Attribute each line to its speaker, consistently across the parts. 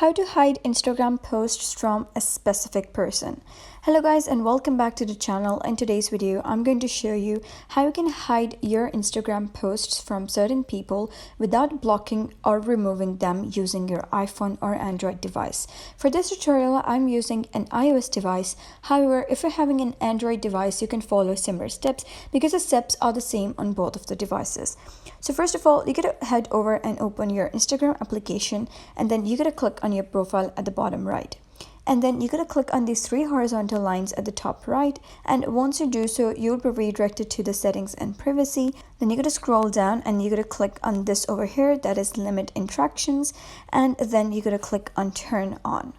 Speaker 1: How to hide Instagram posts from a specific person. Hello guys, and welcome back to the channel. In today's video I'm going to show you how you can hide your Instagram posts from certain people without blocking or removing them using your iPhone or Android device. For this tutorial I'm using an iOS device. However, if you're having an Android device, you can follow similar steps because the steps are the same on both of the devices. So first of all, you gotta head over and open your Instagram application, and then you gotta click on your profile at the bottom right. And then you're going to click on these three horizontal lines at the top right, and once you do so, you'll be redirected to the settings and privacy. Then you're going to scroll down and you're going to click on this over here, that is limit interactions, and then you're going to click on turn on.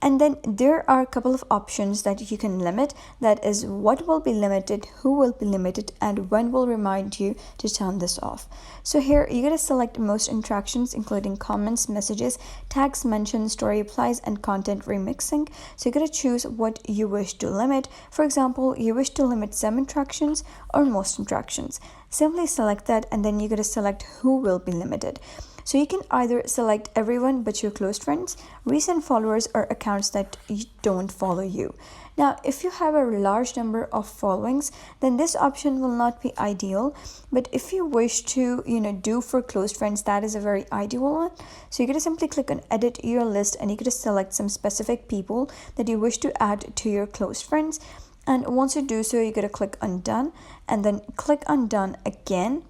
Speaker 1: And then there are a couple of options that you can limit, that is what will be limited, who will be limited, and when will remind you to turn this off. So here you're going to select most interactions, including comments, messages, tags, mentions, story replies, and content remixing. So you're going to choose what you wish to limit. For example, you wish to limit some interactions or most interactions. Simply select that, and then you're going to select who will be limited. So you can either select everyone but your close friends, recent followers, or accounts that don't follow you. Now, if you have a large number of followings, then this option will not be ideal. But if you wish to, do for close friends, that is a very ideal one. So you're going to simply click on edit your list, and you're going to select some specific people that you wish to add to your close friends. And once you do so, you're going to click on done, and then click on done again.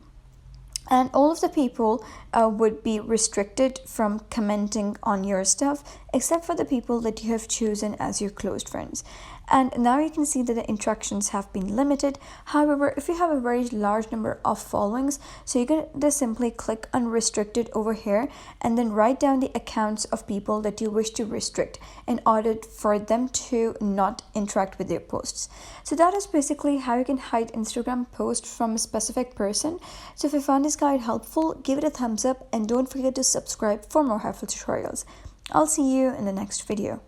Speaker 1: And all of the people would be restricted from commenting on your stuff, except for the people that you have chosen as your close friends. And now you can see that the interactions have been limited. However, if you have a very large number of followings, so you're going to simply click on restricted over here, and then write down the accounts of people that you wish to restrict in order for them to not interact with your posts. So that is basically how you can hide Instagram posts from a specific person. So if you found this guide helpful, give it a thumbs up, and don't forget to subscribe for more helpful tutorials. I'll see you in the next video.